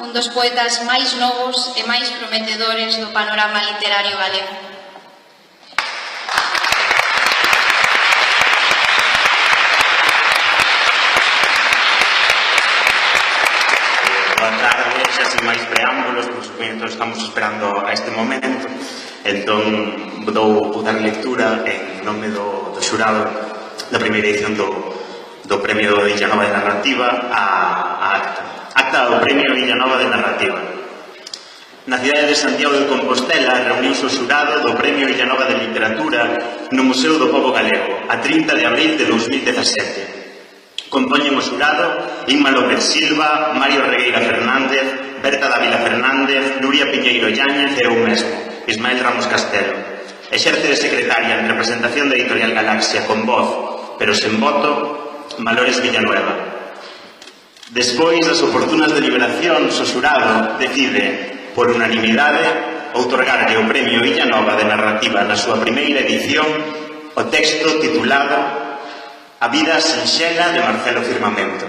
un dos poetas máis novos e máis prometedores do panorama literario galego. Boa tarde, xa sin máis preámbulos, por supoño estamos esperando a este momento, entón vou dar lectura en nome do xurado da primeira edición do Premio de Illanova de Narrativa a acta do Premio Illanova de Narrativa. Na cidade de Santiago de Compostela reuniuse o xurado do Premio Illanova de Literatura no Museo do Pobo Galego a 30 de abril de 2017. Compoñen o xurado Inma López Silva, Mario Regueira Fernández, Berta Dávila Fernández, Nuria Piñeiro Yáñez e eu mesmo, Ismael Ramos Castelo. Exerce de secretaria en representación da Editorial Galaxia con voz, pero sen voto, Valores Villanueva. Despois das oportunas deliberacións, o xurado decide, por unanimidade, outorgarlle o Premio Illanova de Narrativa na súa primeira edición o texto titulado A vida sinxela de Marcelo Firmamento.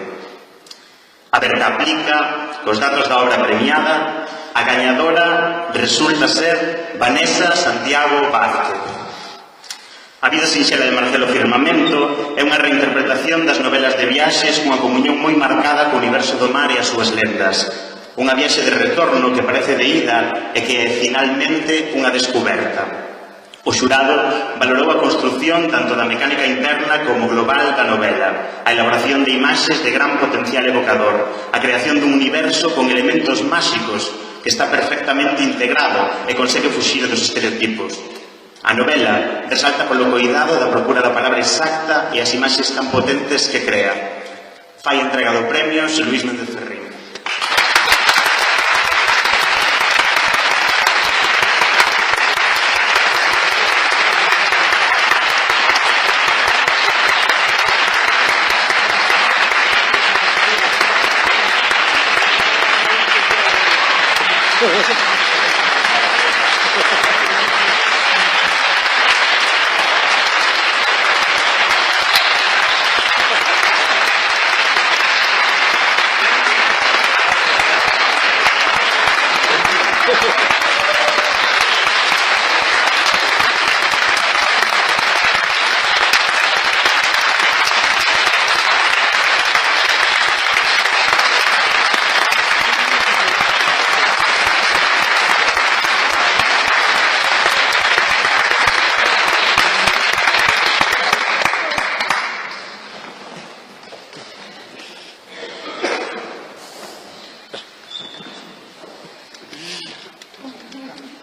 A Berta aplica, cos datos da obra premiada, a gañadora resulta ser Vanessa Santiago Vázquez. A vida sinxela de Marcelo Firmamento é unha reinterpretación das novelas de viaxes cunha comunión moi marcada co universo do mar e as súas lendas. Unha viaxe de retorno que parece de ida e que é finalmente unha descoberta. O xurado valorou a construción tanto da mecánica interna como global da novela, a elaboración de imaxes de gran potencial evocador, a creación dun universo con elementos máxicos que está perfectamente integrado e consegue fuxir dos estereotipos. A novela resalta polo coidado da procura da palabra exacta e as imaxes tan potentes que crea. Fai entrega do premio Xosé Luís Méndez Ferrín.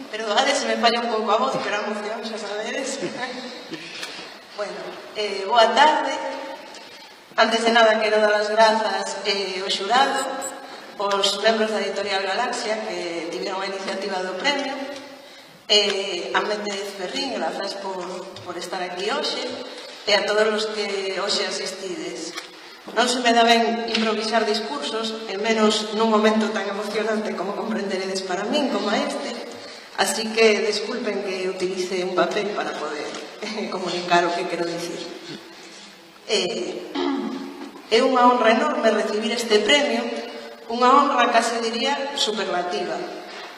Perdoade se me falla un pouco a voz, pero a emoción, xa sabedes. Bueno, boa tarde. Antes de nada, quero dar as grazas ao xurado, aos membros da Editorial Galaxia que tiveron a iniciativa do premio, a Méndez Ferrín, grazas por estar aquí hoxe, e a todos os que hoxe asistides. Non se me dá ben improvisar discursos, e menos nun momento tan emocionante como comprenderedes para min, como este. Así que desculpen que utilice un papel para poder comunicar o que quero dicir. É unha honra enorme recibir este premio, unha honra case diría superlativa.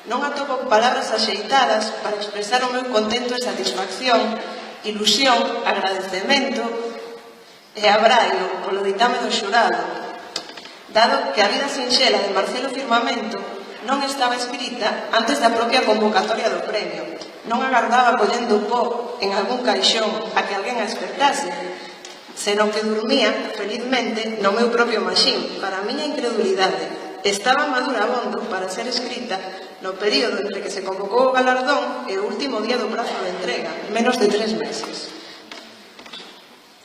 Non atopo palabras axeitadas para expresar o meu contento e satisfacción, ilusión, agradecemento e abraio polo ditame do xurado, dado que a vida sinxela de Marcelo Firmamento non estaba escrita antes da propia convocatoria do premio. Non agardaba collendo pó en algún caixón a que alguén a despertase, senón que dormía, felizmente, no meu propio maxín, para a miña incredulidade. Estaba madura abondo para ser escrita no período entre que se convocou o galardón e o último día do prazo de entrega, menos de 3 meses.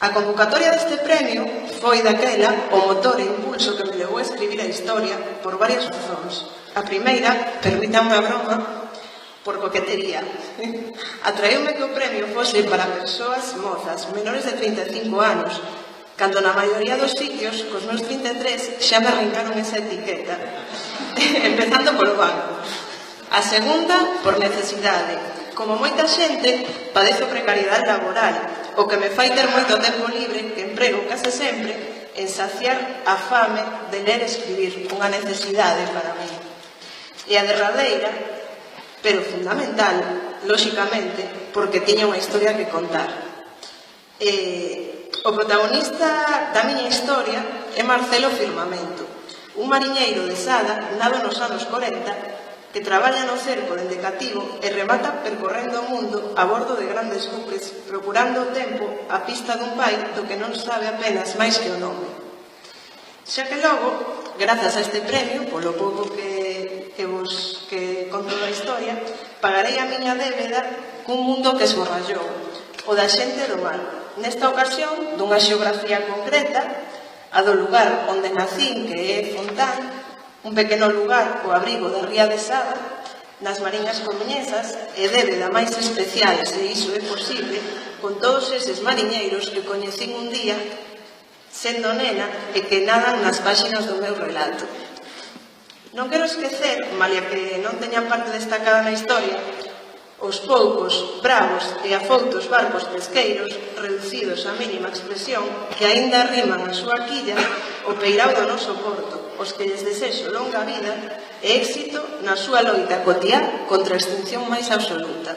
A convocatoria deste premio foi daquela o motor e impulso que me levou a escribir a historia por varias razóns. A primeira, permítanme a broma, por coquetería. Atraeume que o premio fose para persoas mozas, menores de 35 anos, cando na maioría dos sitios, cos meus 33, xa me arrancaron esa etiqueta, empezando polo banco. A segunda, por necesidade. Como moita xente, padezo precariedade laboral, o que me fai ter moito tempo libre, que emprego case sempre, en saciar a fame de ler e escribir, unha necesidade para mí. E a derradeira, pero fundamental, lóxicamente, porque tiña unha historia que contar. O protagonista da miña historia é Marcelo Firmamento, un mariñeiro de Sada, nado nos anos 40, que traballa no cerco dende cativo e remata percorrendo o mundo a bordo de grandes buques, procurando o tempo a pista dun pai do que non sabe apenas máis que o nome. Xa que logo, grazas a este premio, polo pouco que conto da historia, pagarei a miña débeda cun mundo que esborrallou, o da xente do mar. Nesta ocasión, dunha xeografía concreta, a do lugar onde nacín, que é Fontán, un pequeno lugar co abrigo da ría de Sada, nas Mariñas Coruñesas, e débeda máis especial, se iso é posible, con todos eses mariñeiros que coñecín un día sendo nena e que nadan nas páxinas do meu relato. Non quero esquecer, malia que non teñan parte destacada na historia, os poucos, bravos e afoutos barcos pesqueiros reducidos á mínima expresión que aínda arriman a súa quilla o peirao do noso porto, os que lles desexo longa vida e éxito na súa loita cotiá contra a extinción máis absoluta.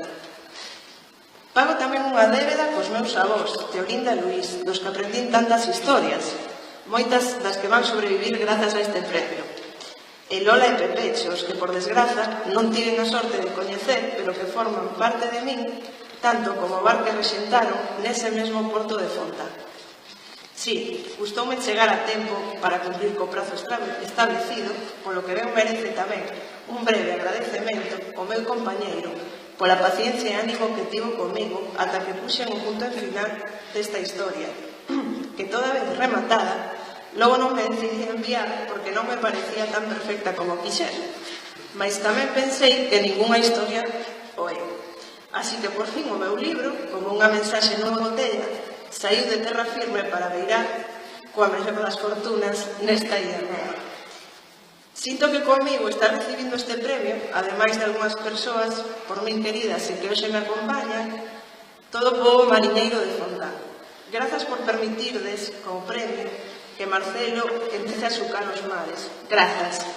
Pago tamén unha débeda cos meus avós, Teolinda e Luís, dos que aprendín tantas historias, moitas das que van sobrevivir grazas a este premio. E Lola e Pepecho, os que, por desgraza, non tiven a sorte de coñecer, pero que forman parte de min, tanto como o bar que rexentaron nese mesmo porto de Fontán. Sí, gustoume chegar a tempo para cumprir co prazo establecido, polo que ben merece tamén un breve agradecemento ao meu compañeiro pola paciencia e ánimo que tivo comigo ata que puxen o punto en final desta historia, que toda vez rematada, logo non me decidí enviar porque non me parecía tan perfecta como quixera, mas tamén pensei que ningunha historia o é. Así que por fin o meu libro, como unha mensaxe nunha botella, saiu de terra firme para beirar coa mellor das fortunas nesta illa nova. Sinto que comigo está recibindo este premio, ademais de algunhas persoas por min queridas e que hoxe me acompañan, todo o pobo mariñeiro de Fontán. Grazas por permitirdes, como premio, que Marcelo empiece a sucar os mares. Grazas.